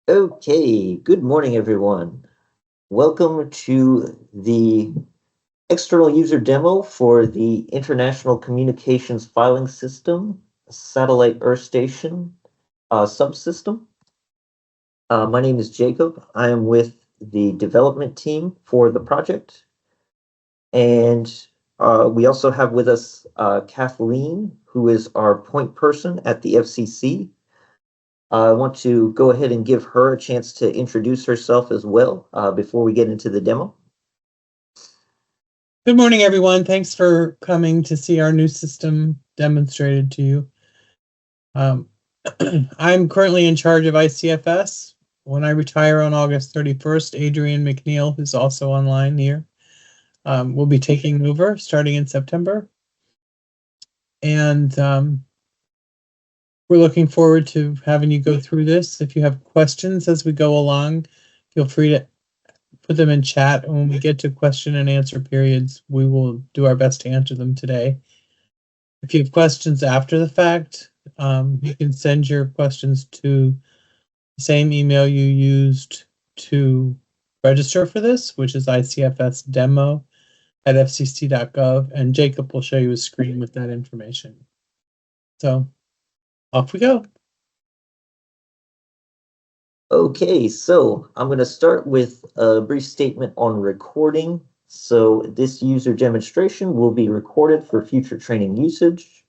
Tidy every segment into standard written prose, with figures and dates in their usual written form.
Okay, good morning, everyone. Welcome to the external user demo for the International Communications Filing System Satellite Earth Station subsystem. My name is Jacob. I am with the development team for the project. And we also have with us Kathleen, who is our point person at the FCC. I want to go ahead and give her a chance to introduce herself as well before we get into the demo. Good morning, everyone. Thanks for coming to see our new system demonstrated to you. I'm currently in charge of ICFS. When I retire on August 31st, Adrian McNeil, who's also online here, will be taking over starting in September. And we're looking forward to having you go through this. If you have questions as we go along, feel free to put them in chat. And when we get to question and answer periods, we will do our best to answer them today. If you have questions after the fact, you can send your questions to the same email you used to register for this, which is icfsdemo@fcc.gov, and Jacob will show you a screen with that information. So off we go. Okay, so I'm going to start with a brief statement on recording. So this user demonstration will be recorded for future training usage.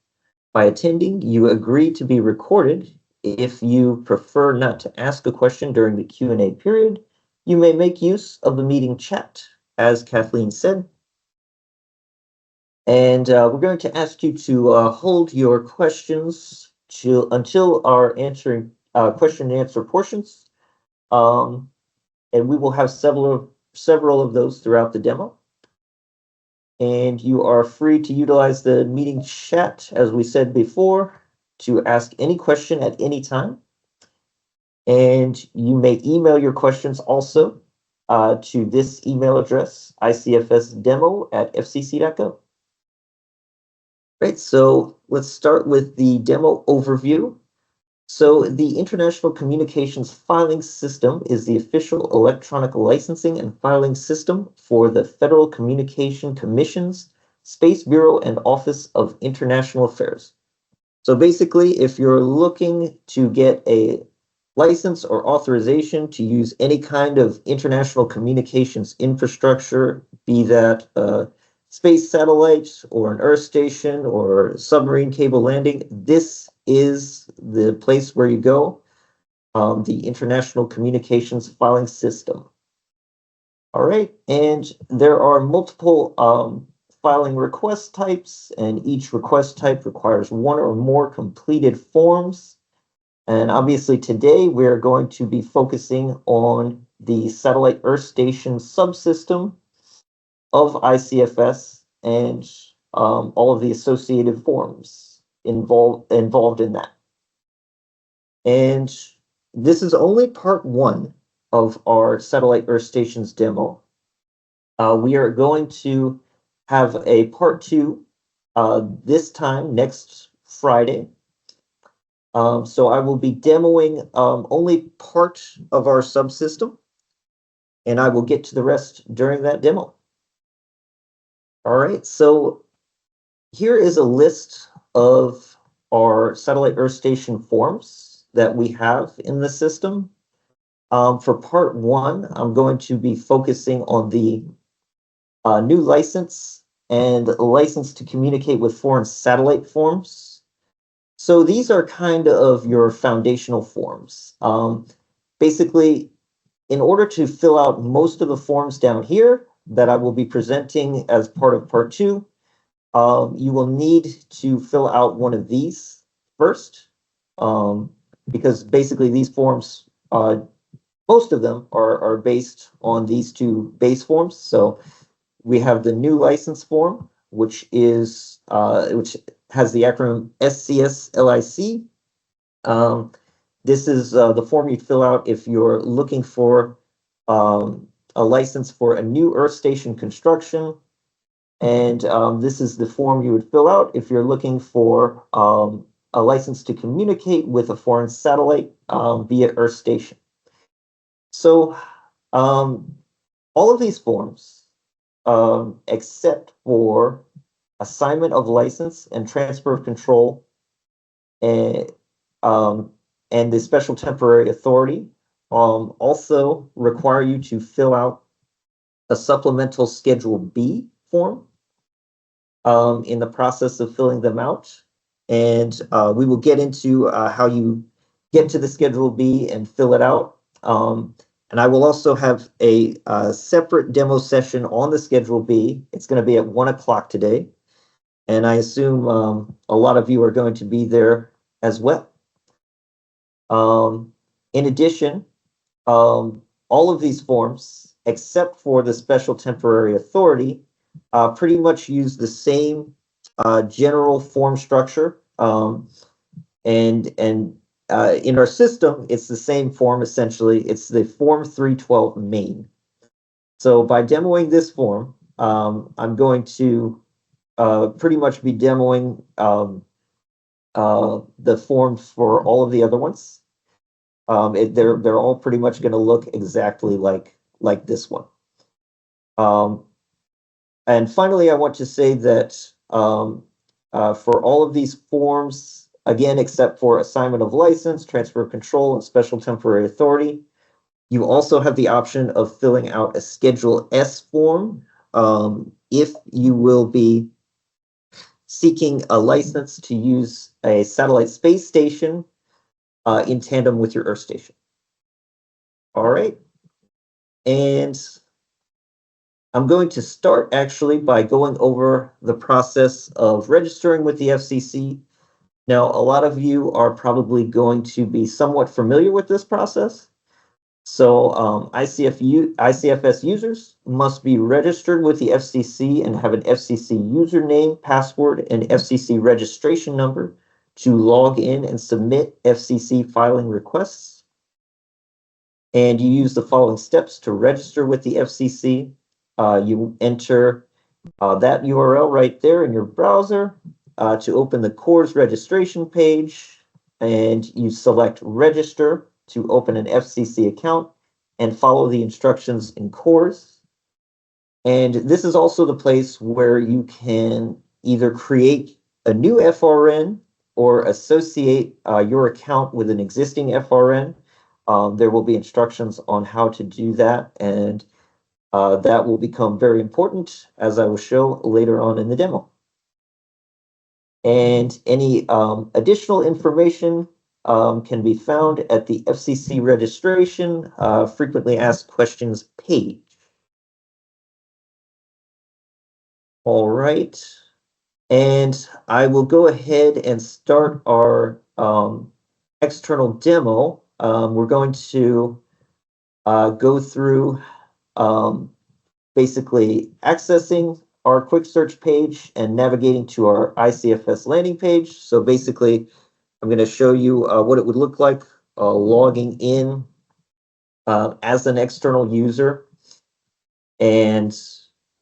By attending, you agree to be recorded. If you prefer not to ask a question during the Q&A period, you may make use of the meeting chat, as Kathleen said. And we're going to ask you to hold your questions until our answering question and answer portions. And we will have several of those throughout the demo. And you are free to utilize the meeting chat, as we said before, to ask any question at any time. And you may email your questions also to this email address, icfsdemo@fcc.gov. Right, so let's start with the demo overview. So the International Communications Filing System is the official electronic licensing and filing system for the Federal Communication Commission's Space Bureau and Office of International Affairs. So basically, if you're looking to get a license or authorization to use any kind of international communications infrastructure, be that a space satellite or an Earth station or submarine cable landing, this is the place where you go, the International Communications Filing System. All right, and there are multiple filing request types, and each request type requires one or more completed forms. And obviously today we're going to be focusing on the Satellite Earth Station subsystem of ICFS and all of the associated forms involved in that. And this is only part one of our Satellite Earth Stations demo. We are going to have a part two this time next Friday. So I will be demoing only part of our subsystem, and I will get to the rest during that demo. All right, so here is a list of our Satellite Earth Station forms that we have in the system. For part one, I'm going to be focusing on the new license and license to communicate with foreign satellite forms. So these are kind of your foundational forms. Basically, in order to fill out most of the forms down here that I will be presenting as part of part two, you will need to fill out one of these first, because basically these forms, most of them are based on these two base forms. So we have the new license form, which is which has the acronym SCSLIC. This is the form you'd fill out if you're looking for a license for a new Earth station construction. And this is the form you would fill out if you're looking for a license to communicate with a foreign satellite via Earth station. So all of these forms, except for assignment of license and transfer of control, and um, and the special temporary authority, also require you to fill out a supplemental Schedule B form in the process of filling them out. And we will get into how you get to the Schedule B and fill it out. And I will also have a separate demo session on the Schedule B. It's going to be at 1 o'clock today. And I assume a lot of you are going to be there as well. In addition, all of these forms, except for the special temporary authority, pretty much use the same general form structure. And in our system, it's the same form essentially. It's the Form 312 main. So by demoing this form, I'm going to pretty much be demoing the forms for all of the other ones. They're all pretty much going to look exactly like this one. And finally, I want to say that for all of these forms, again, except for assignment of license, transfer of control, and special temporary authority, you also have the option of filling out a Schedule S form if you will be seeking a license to use a satellite space station in tandem with your Earth station. All right. And I'm going to start actually by going over the process of registering with the FCC. Now, a lot of you are probably going to be somewhat familiar with this process. So ICFS users must be registered with the FCC and have an FCC username, password, and FCC registration number to log in and submit FCC filing requests. And you use the following steps to register with the FCC. You enter that URL right there in your browser to open the CORS registration page, and you select register to open an FCC account and follow the instructions in CORS. And this is also the place where you can either create a new FRN or associate your account with an existing FRN. There will be instructions on how to do that, and that will become very important, as I will show later on in the demo. And any additional information can be found at the FCC registration frequently asked questions page. All right. And I will go ahead and start our external demo. We're going to go through basically accessing our quick search page and navigating to our ICFS landing page. So basically, I'm going to show you what it would look like logging in as an external user. And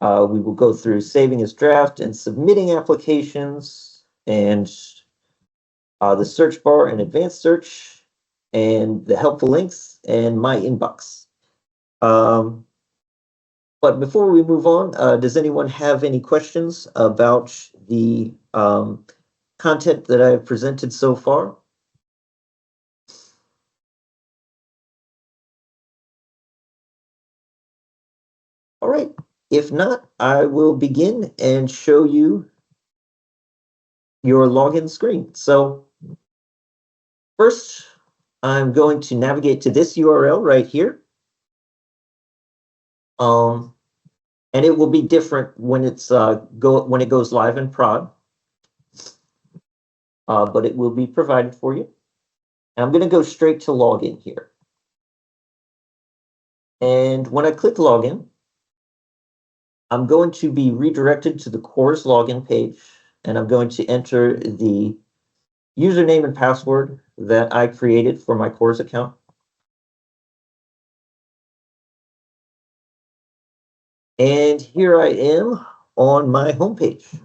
we will go through saving as draft and submitting applications and the search bar and advanced search and the helpful links and my inbox. But before we move on, does anyone have any questions about the content that I have presented so far? All right. If not, I will begin and show you your login screen. So first, I'm going to navigate to this URL right here. And it will be different when it's when it goes live in prod. But it will be provided for you. And I'm going to go straight to login here. And when I click login, I'm going to be redirected to the CORS login page, and I'm going to enter the username and password that I created for my CORS account. And here I am on my homepage.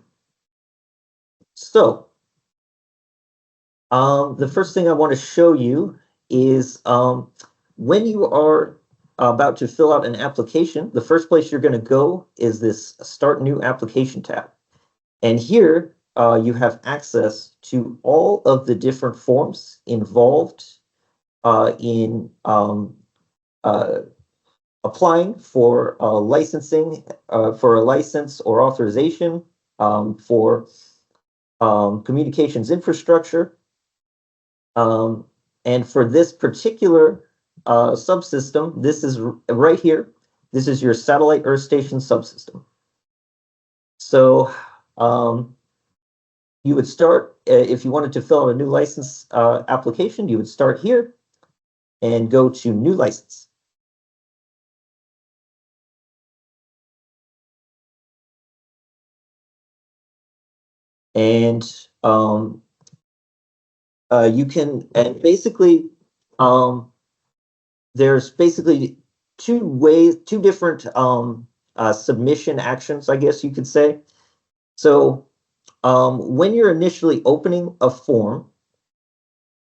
So the first thing I want to show you is when you are about to fill out an application, the first place you're going to go is this Start New Application tab. And here you have access to all of the different forms involved in applying for licensing, for a license or authorization, for communications infrastructure. And for this particular subsystem, this is right here. This is your satellite earth station subsystem. So you would start, if you wanted to fill out a new license application, you would start here and go to New License. And you can, and basically, there's basically two different submission actions, I guess you could say. So when you're initially opening a form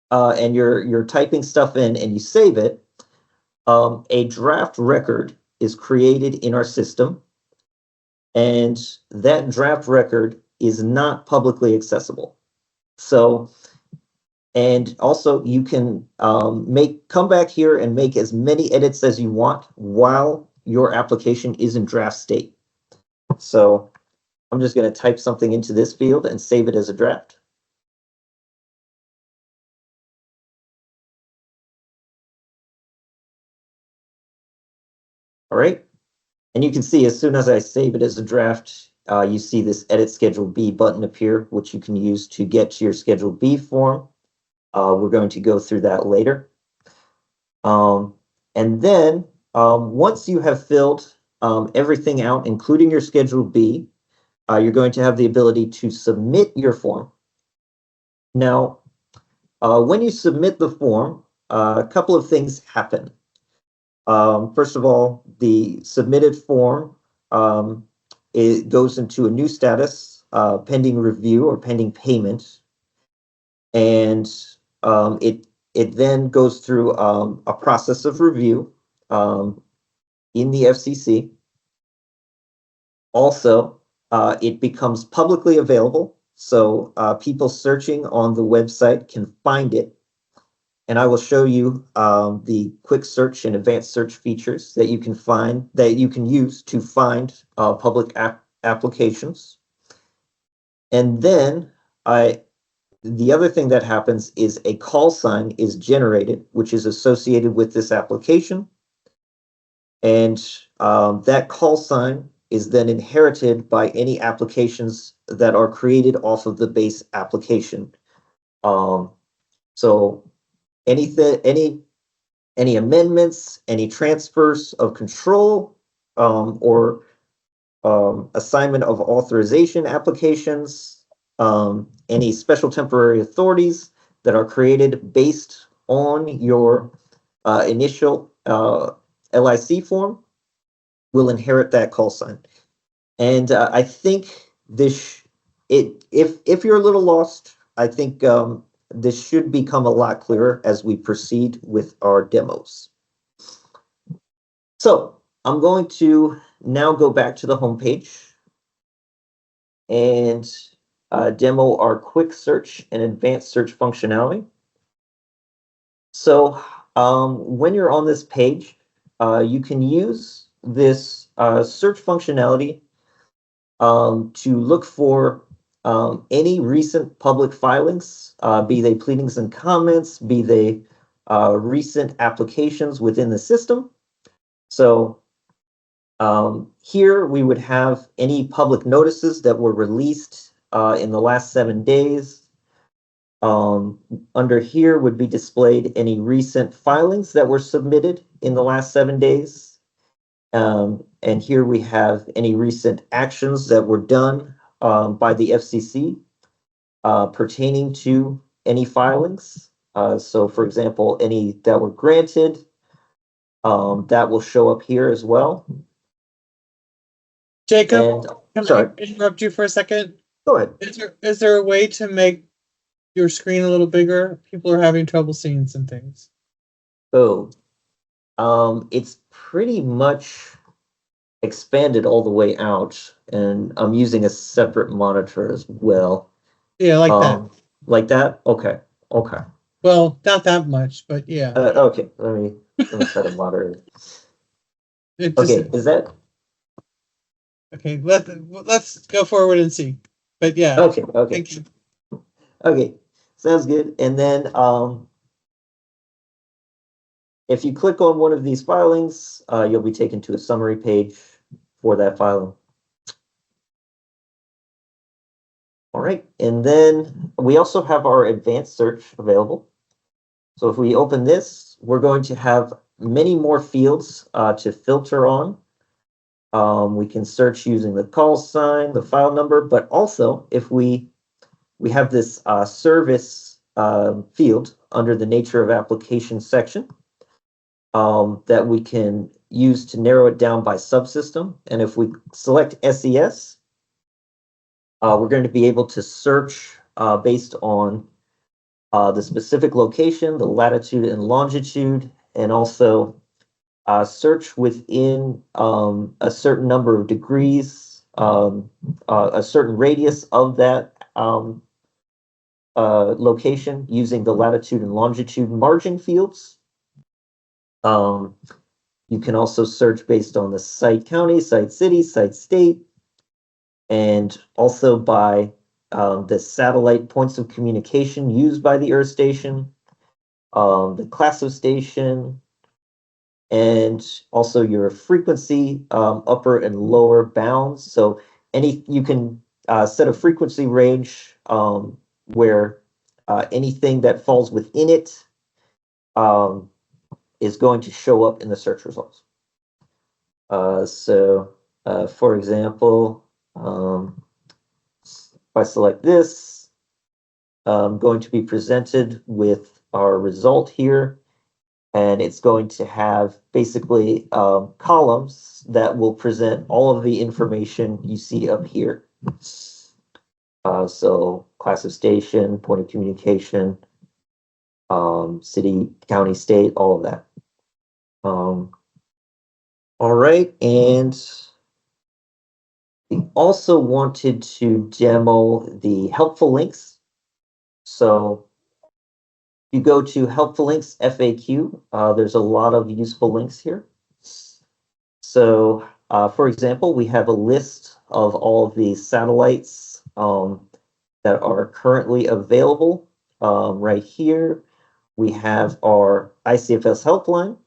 and you're typing stuff in and you save it, a draft record is created in our system, and that draft record is not publicly accessible. So, and also you can come back here and make as many edits as you want while your application is in draft state. So I'm just going to type something into this field and save it as a draft. All right. And you can see as soon as I save it as a draft, you see this Edit Schedule B button appear, which you can use to get to your Schedule B form. We're going to go through that later. And then once you have filled everything out, including your Schedule B, you're going to have the ability to submit your form. Now, when you submit the form, a couple of things happen. First of all, the submitted form it goes into a new status, pending review or pending payment, and it then goes through a process of review in the FCC. Also, it becomes publicly available, so people searching on the website can find it. And I will show you the quick search and advanced search features that you can find, that you can use to find public applications. And then the other thing that happens is a call sign is generated, which is associated with this application. And that call sign is then inherited by any applications that are created off of the base application. So any amendments, any transfers of control, or assignment of authorization applications, any special temporary authorities that are created based on your initial LIC form will inherit that call sign. And I think if you're a little lost, I think this should become a lot clearer as we proceed with our demos. So I'm going to now go back to the home page and demo our quick search and advanced search functionality. So when you're on this page, you can use this search functionality to look for any recent public filings, be they pleadings and comments, be they recent applications within the system. So here we would have any public notices that were released in the last 7 days. Under here would be displayed any recent filings that were submitted in the last 7 days. And here we have any recent actions that were done by the FCC pertaining to any filings. So for example, any that were granted, that will show up here as well. Jacob, And can I interrupt you for a second? Go ahead. Is there a way to make your screen a little bigger? People are having trouble seeing some things. Oh, It's pretty much expanded all the way out, and I'm using a separate monitor as well. Yeah, like that. Like that? Okay. Okay. Well, not that much, but yeah. Okay. Let me try to moderate. It just Okay, is that okay. Let's go forward and see. But yeah, okay? Okay. thank you. Okay. Sounds good. And then if you click on one of these filings, you'll be taken to a summary page for that filing. All right, and then we also have our advanced search available. So if we open this, we're going to have many more fields to filter on. We can search using the call sign, the file number, but also if we have this service field under the nature of application section that we can use to narrow it down by subsystem. And if we select SES, we're going to be able to search based on the specific location, the latitude and longitude, and also search within a certain number of degrees, a certain radius of that location using the latitude and longitude margin fields. You can also search based on the site county, site city, site state, and also by the satellite points of communication used by the Earth station, the class of station, and also your frequency upper and lower bounds. So you can set a frequency range where anything that falls within it um, is going to show up in the search results. For example, if I select this, I'm going to be presented with our result here, and it's going to have basically columns that will present all of the information you see up here. So class of station, point of communication, city, county, state, all of that. All right, and we also wanted to demo the helpful links. So you go to helpful links FAQ, there's a lot of useful links here. So for example, we have a list of all of the satellites that are currently available right here. We have our ICFS helpline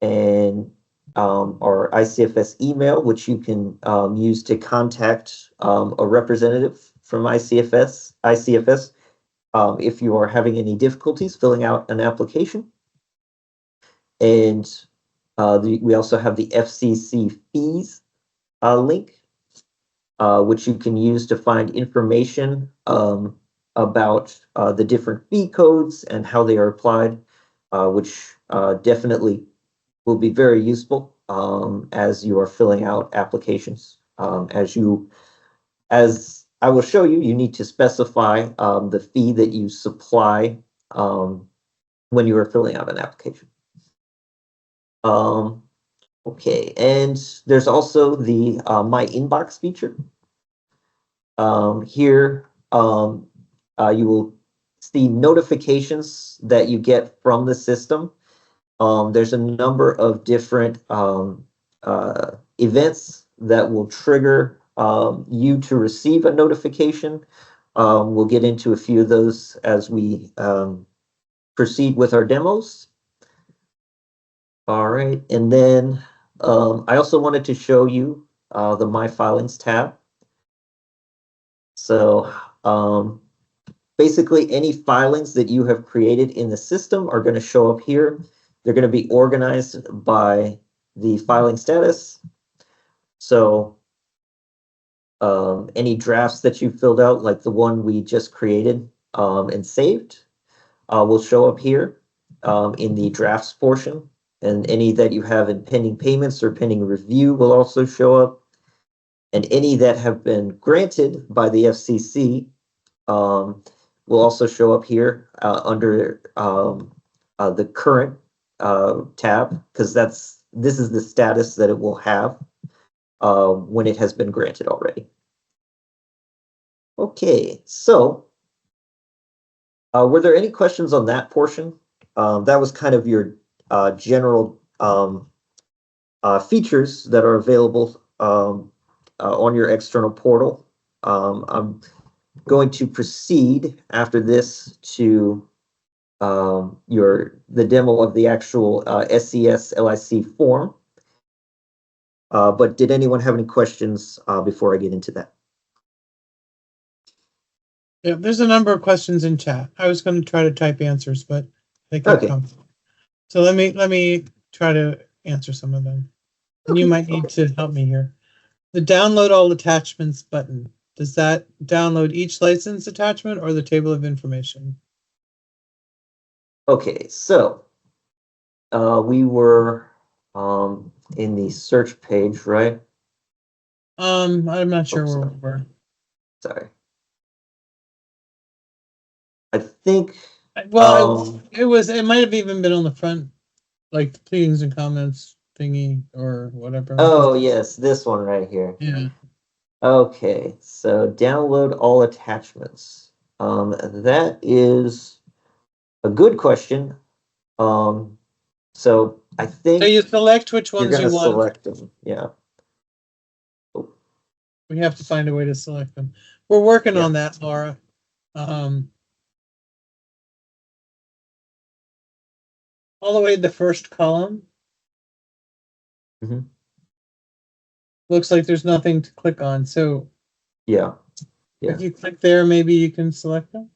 and our ICFS email, which you can use to contact a representative from ICFS if you are having any difficulties filling out an application. And we also have the FCC fees link, which you can use to find information about the different fee codes and how they are applied, which definitely will be very useful as you are filling out applications. As I will show you, you need to specify the fee that you supply when you are filling out an application. Okay, and there's also the My Inbox feature. Here, you will see notifications that you get from the system. There's a number of different events that will trigger you to receive a notification. We'll get into a few of those as we proceed with our demos. All right, and then I also wanted to show you the My Filings tab. So basically any filings that you have created in the system are going to show up here. They're going to be organized by the filing status. So any drafts that you filled out, like the one we just created and saved, will show up here in the drafts portion. And any that you have in pending payments or pending review will also show up. And any that have been granted by the FCC will also show up here under the current tab, because this is the status that it will have when it has been granted already. Okay, so were there any questions on that portion? That was kind of your general features that are available on your external portal. I'm going to proceed after this to the demo of the actual SES LIC form. But did anyone have any questions before I get into that? Yeah, there's a number of questions in chat. I was going to try to type answers, but they kept Okay. coming. So let me try to answer some of them. And you might need to help me here. The download all attachments button, does that download each license attachment or the table of information? Okay, so we were in the search page, right? I'm not sure where sorry. we were. Sorry. I think Well, it might have even been on the front, like the pleadings and comments thingy or whatever. oh yes, this one right here. Yeah. Okay, so download all attachments. That is a good question. So I think So you select which you're ones gonna you want. select them. Yeah. We have to find a way to select them. We're working Yeah. on that, Laura. All the way to the first column. Mhm. Looks like there's nothing to click on. So Yeah. Yeah. if you click there, maybe you can select them.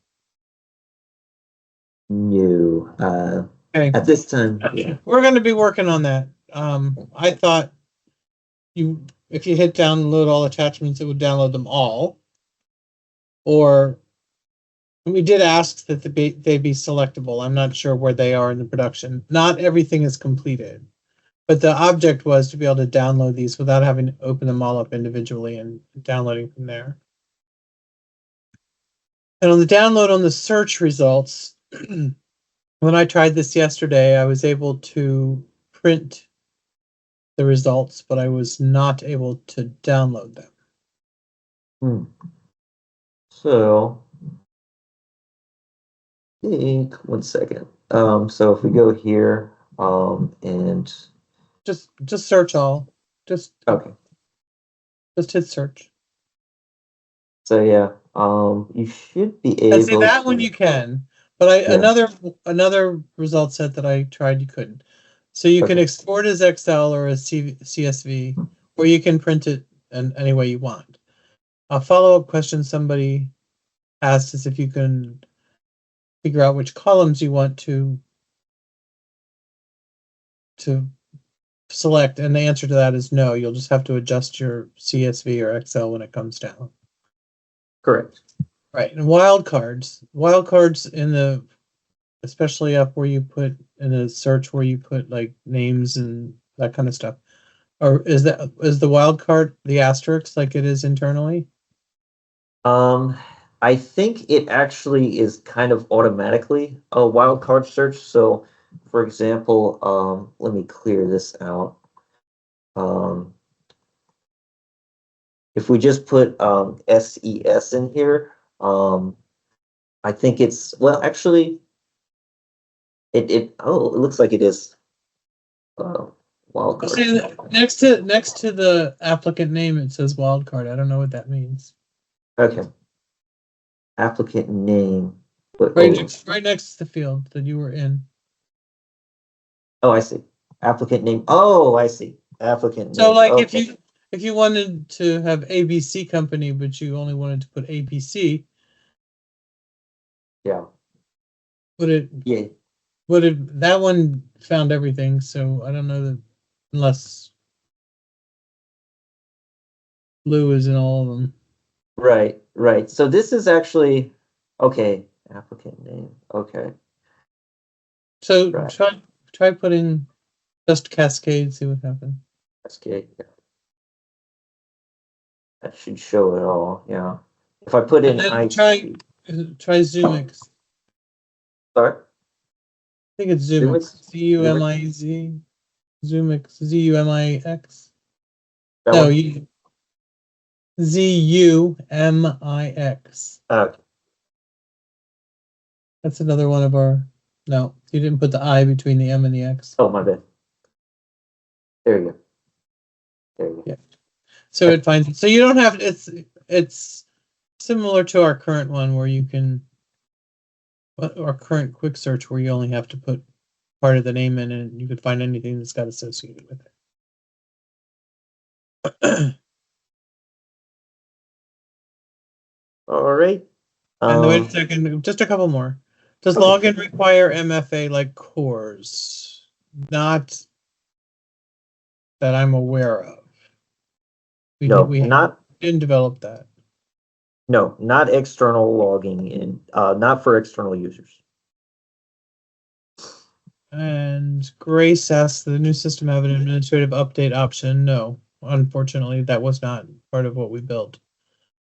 No. Okay. At this time, yeah. We're going to be working on that. I thought if you hit download all attachments, it would download them all. Or we did ask that they be selectable. I'm not sure where they are in the production. Not everything is completed, but the object was to be able to download these without having to open them all up individually and downloading from there. And on the download on the search results, when I tried this yesterday, I was able to print the results, but I was not able to download them. So, I think 1 second. So if we go here, and Just search all. okay. Just hit search. So yeah, you should be And see able that one to. you can, but Yeah. another result set that I tried you couldn't. So you can Okay. export as Excel or as CSV, or you can print it in any way you want. A follow-up question somebody asked is if you can figure out which columns you want to select, and the answer to that is no. You'll just have to adjust your CSV or Excel when it comes down. Correct. Right, and wildcards in the, especially up where you put in a search where you put like names and that kind of stuff. Or is the wildcard the asterisk like it is internally? I think it actually is kind of automatically a wildcard search. So, for example, let me clear this out. If we just put SES in here, I think it's, well, actually, it looks like it is wildcard. See, next to the applicant name, it says wildcard. I don't know what that means. Okay. Applicant name. But, Right next to the field that you were in. oh, I see. Applicant name. Oh, I see. Applicant So name. like Okay. if you wanted to have ABC company, but you only wanted to put ABC, Yeah. would it Yeah. that one found everything, so I don't know that unless Lou is in all of them. Right, right. So this is actually okay. Applicant name. Okay. So Right. try putting just Cascade, see what happens. Cascade. Yeah. That should show it all. Yeah. If I put in And then I try Zoomix. sorry. think it's Zoomix. Z-U-M-I-Z. Zoomix. Z-U-M-I-X. That No, one? Z-U-M-I-X. That's another one of our. No, you didn't put the I between the M and the X. Oh, my bad. There you go. There you go. Yeah. So it finds. So you don't have. It's similar to our current one where you can. Our current quick search where you only have to put part of the name in and you could find anything that's got associated with it. All right. And wait a second, just a couple more. Does Okay. login require MFA like cores? Not that I'm aware of. We didn't develop that. No, not external logging in, not for external users. And Grace asks, the new system have an administrative update option? No, unfortunately, that was not part of what we built.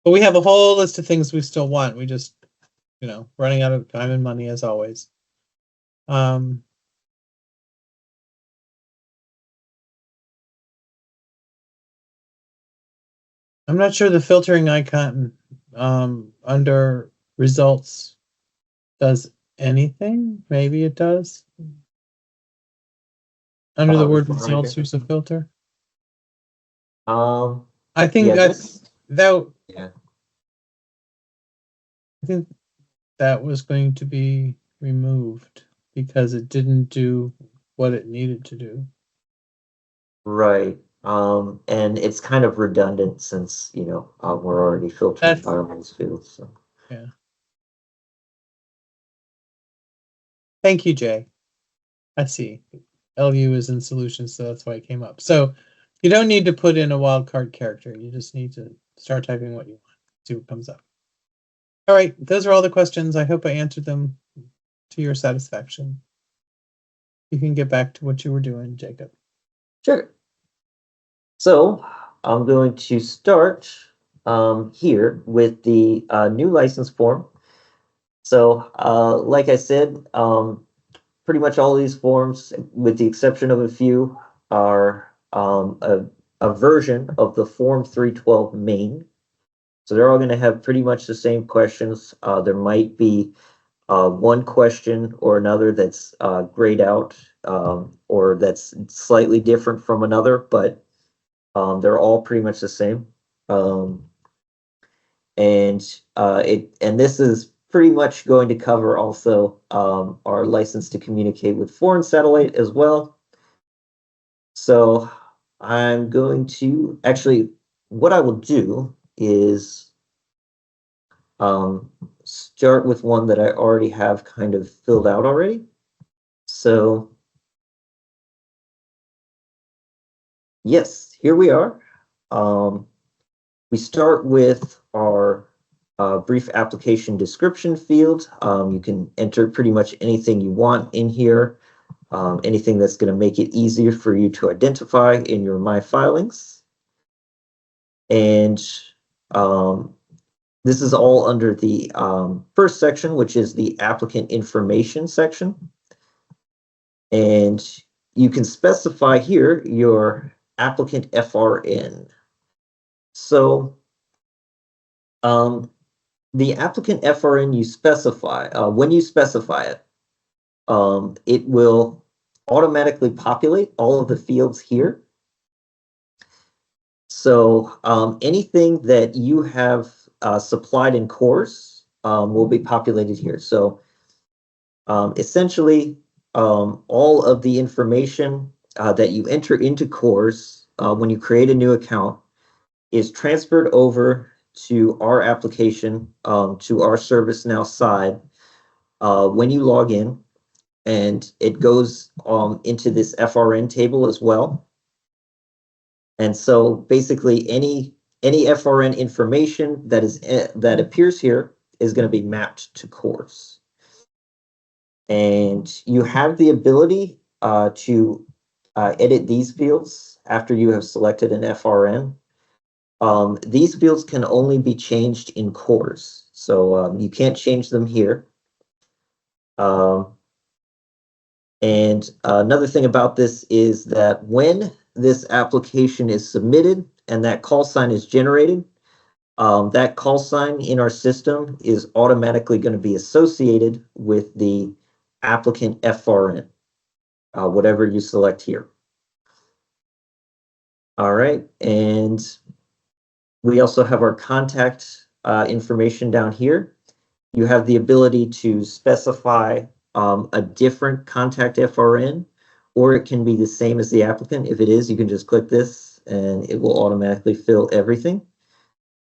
But we have a whole list of things we still want. We just, running out of time and money as always. I'm not sure the filtering icon under results does anything. Maybe it does. Under the word results, there's a filter. I think yeah, I think that was going to be removed because it didn't do what it needed to do. Right. And it's kind of redundant since, we're already filtering fireman's fields. So. Yeah. Thank you, Jay. I see. LU is in solutions, so that's why it came up. So you don't need to put in a wildcard character. You just need to start typing what you want, see what comes up. All right, those are all the questions. I hope I answered them to your satisfaction. You can get back to what you were doing, Jacob. Sure. So I'm going to start here with the new license form. So like I said, pretty much all these forms, with the exception of a few, are a version of the Form 312 main. So they're all going to have pretty much the same questions. There might be one question or another that's grayed out or that's slightly different from another, but they're all pretty much the same. And this is pretty much going to cover also our license to communicate with foreign satellite as well. So I'm going to actually, what I will do is start with one that I already have kind of filled out already. So yes, here we are. We start with our brief application description field. You can enter pretty much anything you want in here, anything that's going to make it easier for you to identify in your My Filings. And this is all under the first section, which is the applicant information section. And you can specify here your applicant FRN. So the applicant FRN you specify, when you specify it, it will automatically populate all of the fields here. So anything that you have supplied in CORS will be populated here. So essentially, all of the information that you enter into CORS when you create a new account is transferred over to our application, to our ServiceNow side when you log in, and it goes into this FRN table as well. And so basically any FRN information that appears here is going to be mapped to CORS. And you have the ability to edit these fields after you have selected an FRN. These fields can only be changed in CORS, so you can't change them here. And another thing about this is that when this application is submitted and that call sign is generated, that call sign in our system is automatically going to be associated with the applicant FRN, whatever you select here. All right, and we also have our contact information down here. You have the ability to specify a different contact FRN, or it can be the same as the applicant. If it is, you can just click this and it will automatically fill everything.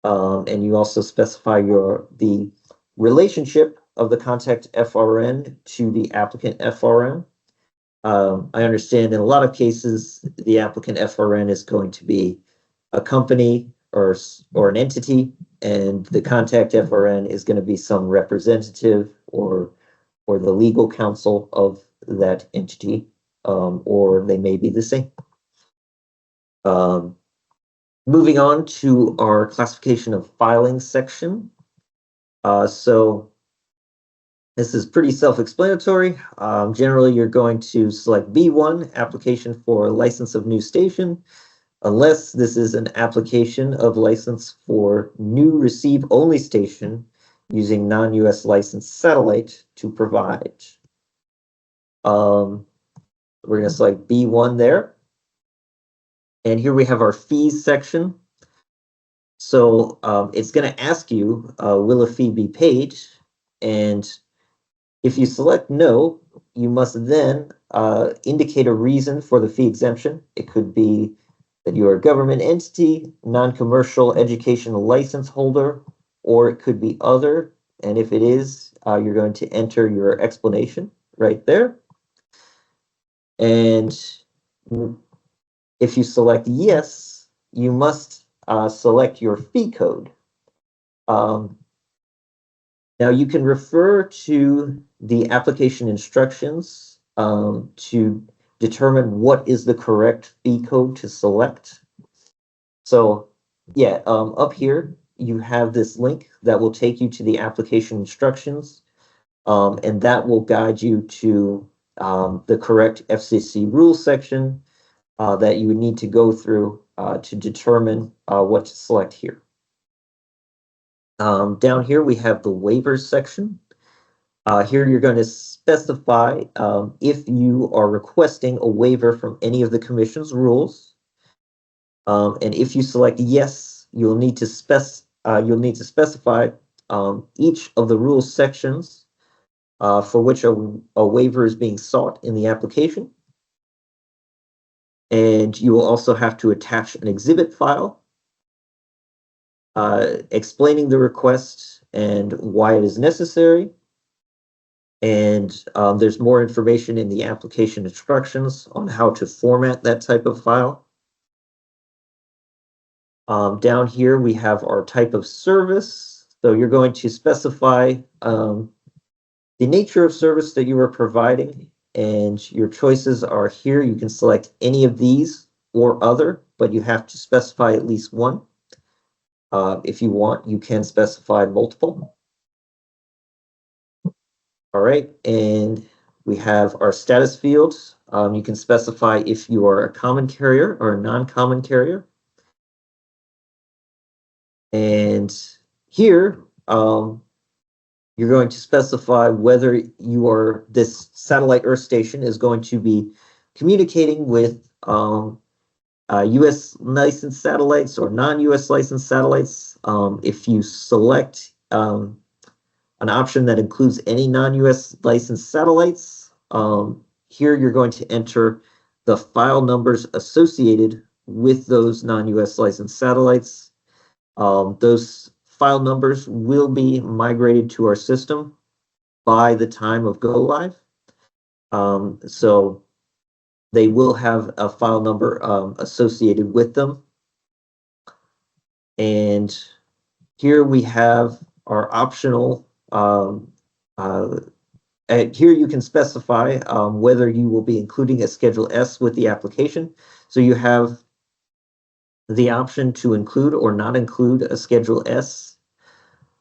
And you also specify the relationship of the contact FRN to the applicant FRN. I understand in a lot of cases, the applicant FRN is going to be a company or an entity, and the contact FRN is going to be some representative or the legal counsel of that entity, or they may be the same. Moving on to our classification of filing section. So this is pretty self-explanatory. Generally, you're going to select B1, application for license of new station, unless this is an application of license for new receive-only station using non-US licensed satellite to provide. We're going to select B1 there. And here we have our fees section. So it's going to ask you, will a fee be paid? And if you select no, you must then indicate a reason for the fee exemption. It could be that you are a government entity, non-commercial educational license holder, or it could be other. And if it is, you're going to enter your explanation right there. And if you select yes, you must select your fee code. Now you can refer to the application instructions to determine what is the correct fee code to select. So yeah, up here you have this link that will take you to the application instructions, and that will guide you to the correct FCC rules section that you would need to go through to determine what to select here. Down here we have the waivers section. Here you're going to specify if you are requesting a waiver from any of the commission's rules. And if you select yes, you'll need to specify each of the rules sections for which a waiver is being sought in the application. And you will also have to attach an exhibit file explaining the request and why it is necessary. And there's more information in the application instructions on how to format that type of file. Down here, we have our type of service. So you're going to specify the nature of service that you are providing, and your choices are here. You can select any of these or other, but you have to specify at least one. If you want, you can specify multiple. All right, and we have our status fields. You can specify if you are a common carrier or a non-common carrier. And here, you're going to specify whether this satellite Earth station is going to be communicating with US licensed satellites or non-US licensed satellites. If you select an option that includes any non-US licensed satellites, here you're going to enter the file numbers associated with those non-US licensed satellites. Those file numbers will be migrated to our system by the time of go live. So they will have a file number associated with them. And here we have our optional, here you can specify whether you will be including a Schedule S with the application. So you have the option to include or not include a Schedule S.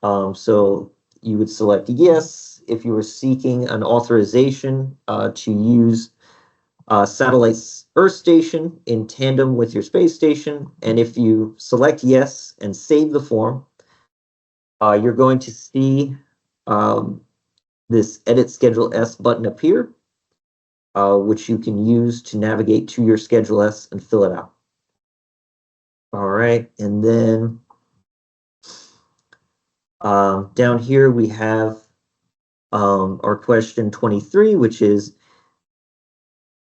So you would select yes if you were seeking an authorization to use satellite's Earth station in tandem with your space station. And if you select yes and save the form, you're going to see this Edit Schedule S button appear, which you can use to navigate to your Schedule S and fill it out. All right, and then down here we have our question 23, which is,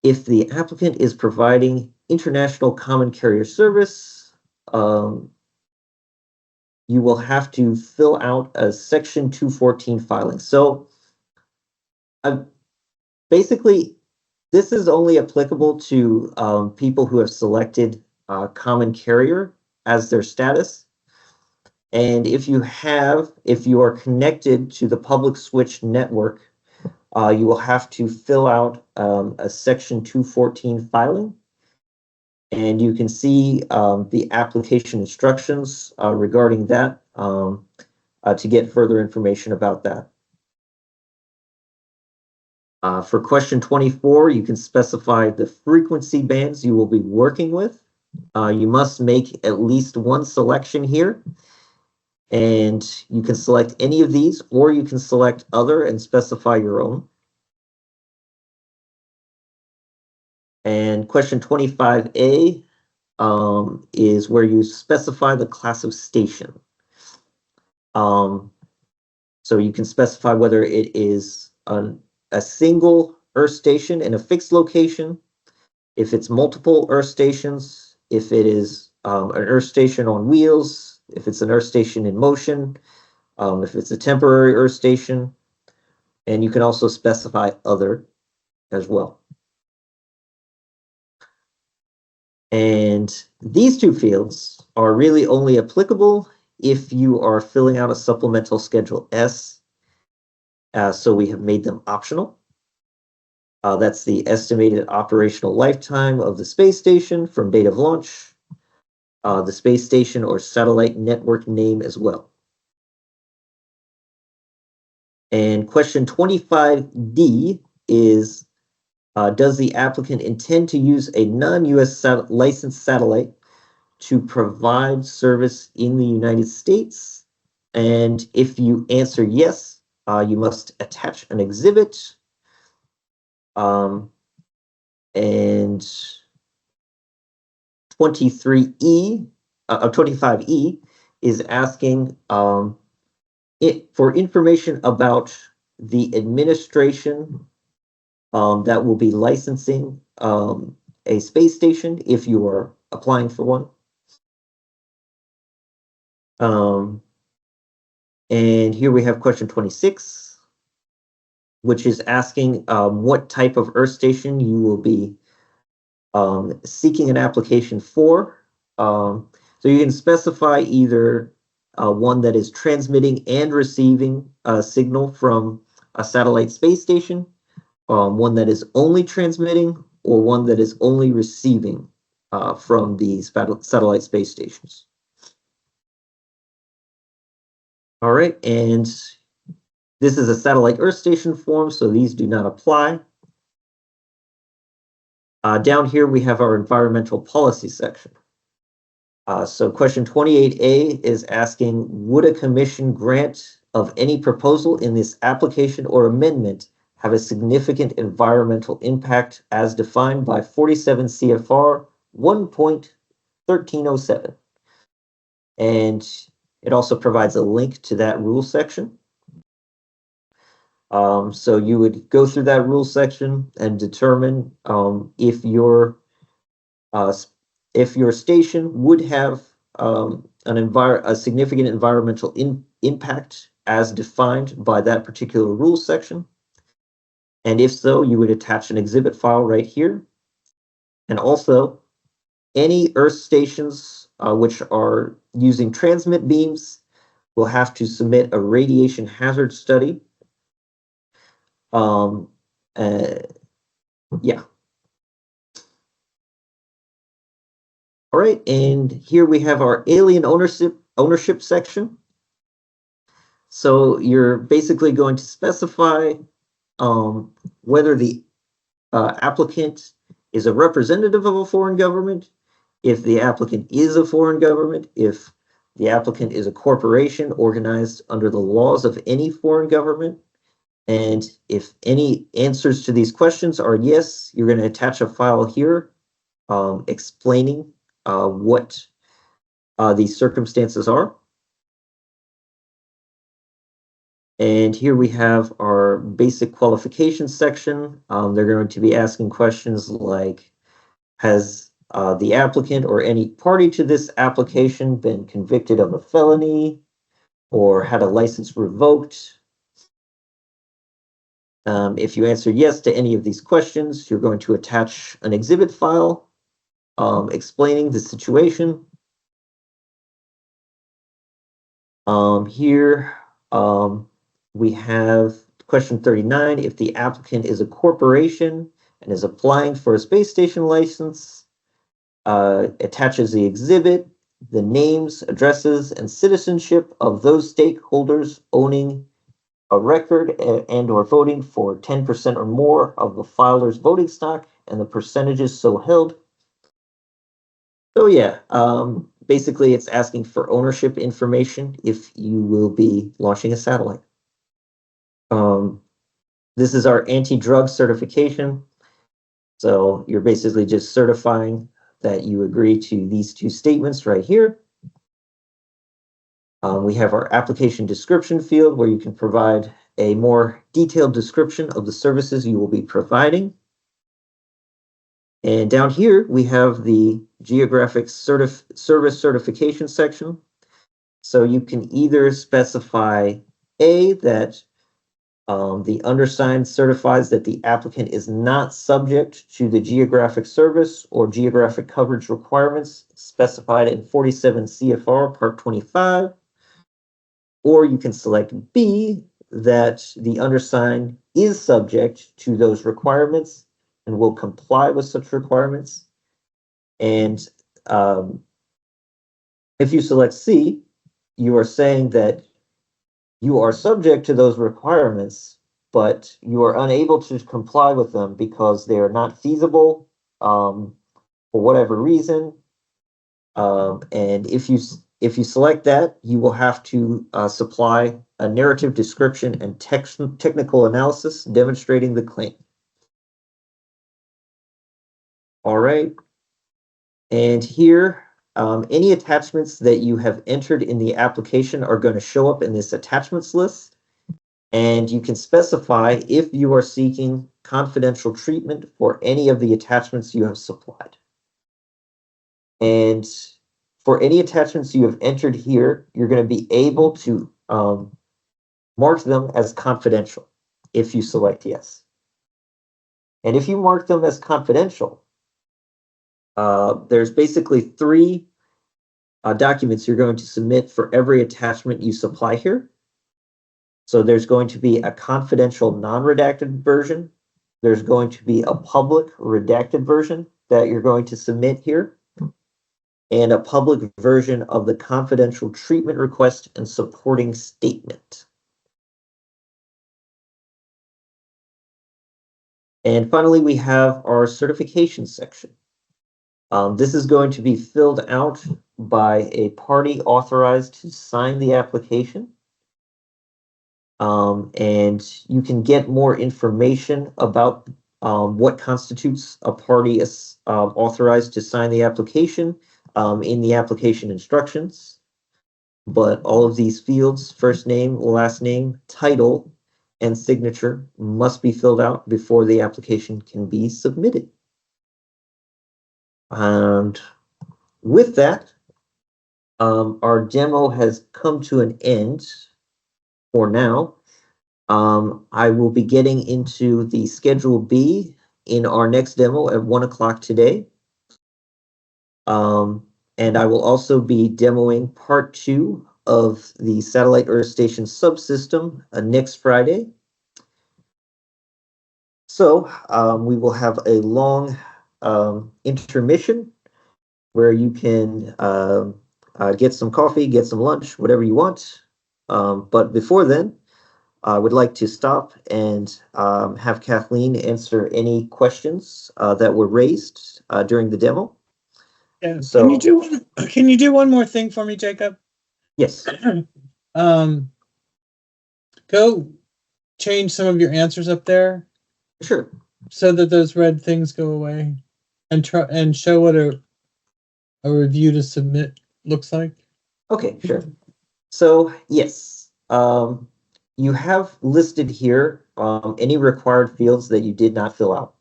if the applicant is providing international common carrier service, you will have to fill out a Section 214 filing. So basically, this is only applicable to people who have selected common carrier as their status. And if you are connected to the public switch network, you will have to fill out a Section 214 filing. And you can see the application instructions regarding that to get further information about that. For question 24, you can specify the frequency bands you will be working with. You must make at least one selection here. And you can select any of these, or you can select other and specify your own. And question 25A is where you specify the class of station. So you can specify whether it is a single Earth station in a fixed location, if it's multiple Earth stations, if it is an Earth station on wheels, if it's an Earth station in motion, if it's a temporary Earth station, and you can also specify other as well. And these two fields are really only applicable if you are filling out a supplemental Schedule S. So we have made them optional. That's the estimated operational lifetime of the space station from date of launch, the space station or satellite network name as well. And question 25D is, does the applicant intend to use a non-US licensed satellite to provide service in the United States? And if you answer yes, you must attach an exhibit. And 25E is asking for information about the administration that will be licensing a space station if you are applying for one. And here we have question 26, which is asking what type of Earth station you will be seeking an application for. So you can specify either one that is transmitting and receiving a signal from a satellite space station, one that is only transmitting, or one that is only receiving from the satellite space stations. All right, and this is a satellite Earth station form, so these do not apply. Down here, we have our environmental policy section. So question 28A is asking, would a commission grant of any proposal in this application or amendment have a significant environmental impact as defined by 47 CFR 1.1307? And it also provides a link to that rule section. So you would go through that rule section and determine if your station would have a significant environmental impact as defined by that particular rule section. And if so, you would attach an exhibit file right here. And also, any Earth stations which are using transmit beams will have to submit a radiation hazard study. Yeah. All right, and here we have our alien ownership section. So you're basically going to specify whether the applicant is a representative of a foreign government, if the applicant is a foreign government, if the applicant is a corporation organized under the laws of any foreign government. And if any answers to these questions are yes, you're going to attach a file here explaining what these circumstances are. And here we have our basic qualifications section. They're going to be asking questions like, has the applicant or any party to this application been convicted of a felony or had a license revoked? If you answer yes to any of these questions, you're going to attach an exhibit file explaining the situation. Here we have question 39. If the applicant is a corporation and is applying for a space station license, attaches the exhibit, the names, addresses, and citizenship of those stakeholders owning a record and or voting for 10% or more of the filer's voting stock and the percentages so held. So yeah, basically it's asking for ownership information if you will be launching a satellite. This is our anti-drug certification. So you're basically just certifying that you agree to these two statements right here. We have our application description field where you can provide a more detailed description of the services you will be providing. And down here, we have the geographic service certification section. So you can either specify A, that the undersigned certifies that the applicant is not subject to the geographic service or geographic coverage requirements specified in 47 CFR Part 25. Or you can select B, that the undersigned is subject to those requirements and will comply with such requirements. And if you select C, you are saying that you are subject to those requirements, but you are unable to comply with them because they are not feasible for whatever reason. And if you select that, you will have to supply a narrative description and technical analysis demonstrating the claim. All right. And here, any attachments that you have entered in the application are going to show up in this attachments list. And you can specify if you are seeking confidential treatment for any of the attachments you have supplied. And for any attachments you have entered here, you're going to be able to mark them as confidential if you select yes. And if you mark them as confidential, there's basically three documents you're going to submit for every attachment you supply here. So there's going to be a confidential non-redacted version. There's going to be a public redacted version that you're going to submit here, and a public version of the confidential treatment request and supporting statement. And finally, we have our certification section. This is going to be filled out by a party authorized to sign the application. And you can get more information about what constitutes a party as authorized to sign the application in the application instructions. But all of these fields, first name, last name, title, and signature, must be filled out before the application can be submitted. And with that, our demo has come to an end for now. I will be getting into the Schedule B in our next demo at 1 o'clock today. And I will also be demoing part 2 of the Satellite Earth Station subsystem next Friday. So we will have a long intermission where you can get some coffee, get some lunch, whatever you want. But before then, I would like to stop and have Kathleen answer any questions that were raised during the demo. Yeah. So, Can you do one more thing for me, Jacob? yes, Go change some of your answers up there sure. so that those red things go away, and try and show what a review to submit looks like. Okay, sure. So, yes, you have listed here any required fields that you did not fill out.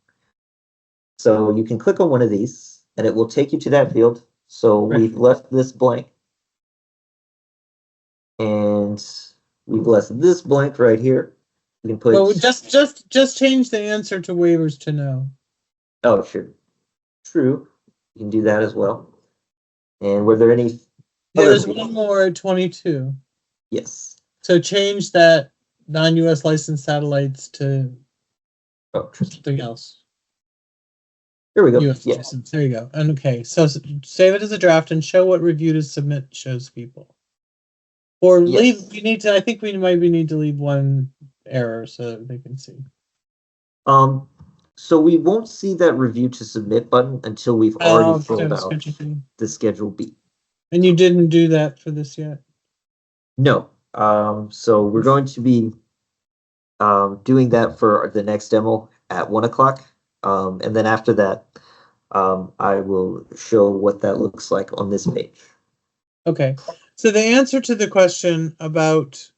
So you can click on one of these and it will take you to that field. So Right. we've left this blank. And we've left this blank right here. You can put. Well, just change the answer to waivers to no. Oh, sure. True. You can do that as well. And were there any There's other? one more at 22. Yes. So change that non-US licensed satellites to Oh, something else. here we go. US Yeah. license. There you go. And okay, so save it as a draft and show what review to submit shows people. Or leave. Yes. We need to. I think we might need to leave one error so that they can see. So we won't see that review to submit button until we've already filled out the Schedule B. And you didn't do that for this yet? No. So we're going to be doing that for the next demo at 1 o'clock. And then after that, I will show what that looks like on this page. Okay. So the answer to the question about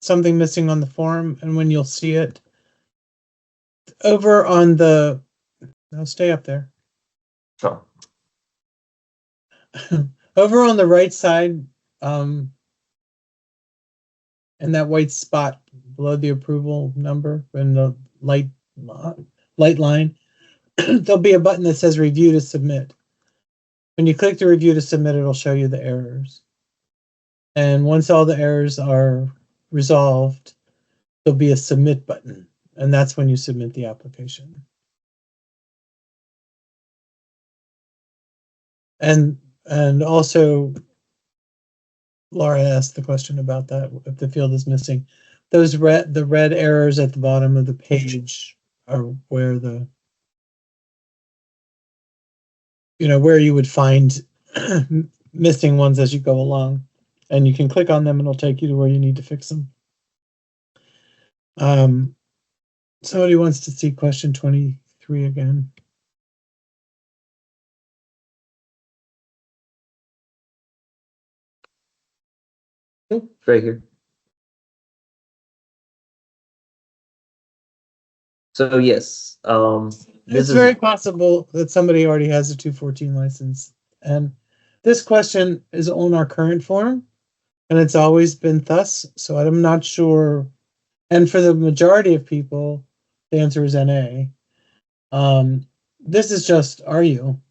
something missing on the form and when you'll see it, over on the, I'll stay up there. Sure. Over on the right side, and that white spot below the approval number and the light line, there'll be a button that says review to submit. When you click the review to submit, it'll show you the errors. And once all the errors are resolved, there'll be a submit button, and that's when you submit the application. And also, Laura asked the question about that, if the field is missing. The red errors at the bottom of the page are where where you would find missing ones as you go along, and you can click on them and it'll take you to where you need to fix them. Somebody wants to see question 23 again. Right here. So yes, it's very possible that somebody already has a 214 license, and this question is on our current form, and it's always been thus. So I'm not sure. And for the majority of people, the answer is NA. This is just, are you?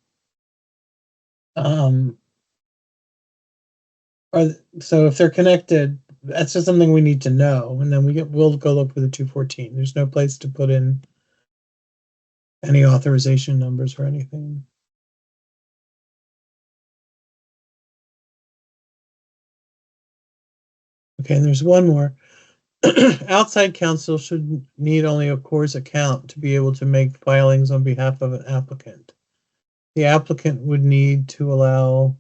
So if they're connected, that's just something we need to know, and then we'll go look for the 214. There's no place to put in any authorization numbers or anything. Okay, and there's one more. Outside counsel should need only a CORS account to be able to make filings on behalf of an applicant. The applicant would need to allow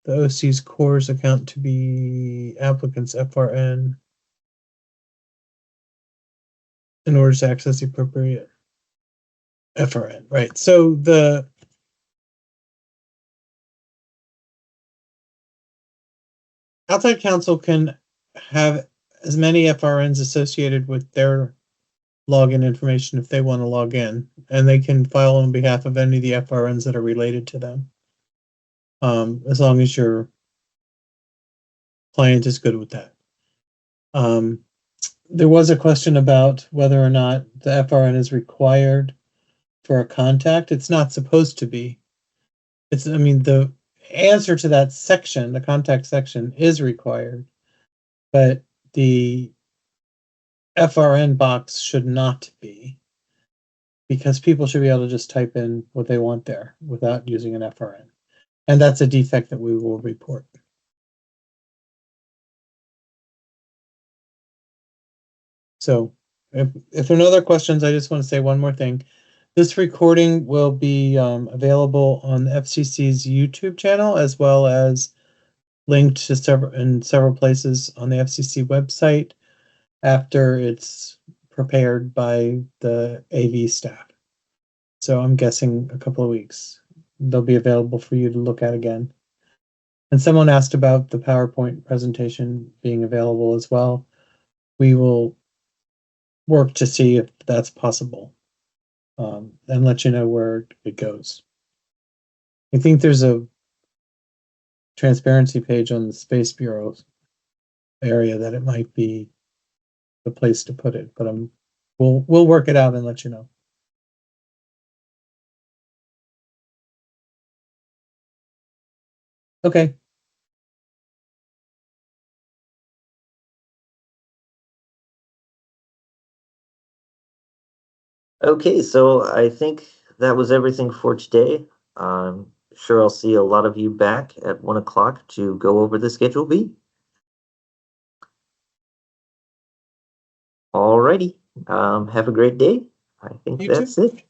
the OC's CORS account to be applicant's FRN in order to access the appropriate FRN, right? So the outside counsel can have as many FRNs associated with their login information if they want to log in, and they can file on behalf of any of the FRNs that are related to them, as long as your client is good with that. There was a question about whether or not the FRN is required for a contact. It's not supposed to be. The answer to that section, the contact section, is required, but the FRN box should not be, because people should be able to just type in what they want there without using an FRN. And that's a defect that we will report. So if there are no other questions, I just want to say one more thing. This recording will be available on the FCC's YouTube channel, as well as linked to several places on the FCC website after it's prepared by the AV staff. So I'm guessing a couple of weeks they'll be available for you to look at again. And someone asked about the PowerPoint presentation being available as well. We will work to see if that's possible, and let you know where it goes. I think there's a transparency page on the Space Bureau area that it might be the place to put it, but we'll work it out and let you know. Okay. Okay, so I think that was everything for today. I'm sure I'll see a lot of you back at 1 o'clock to go over the Schedule B. Alrighty, have a great day. I think You that's too. it.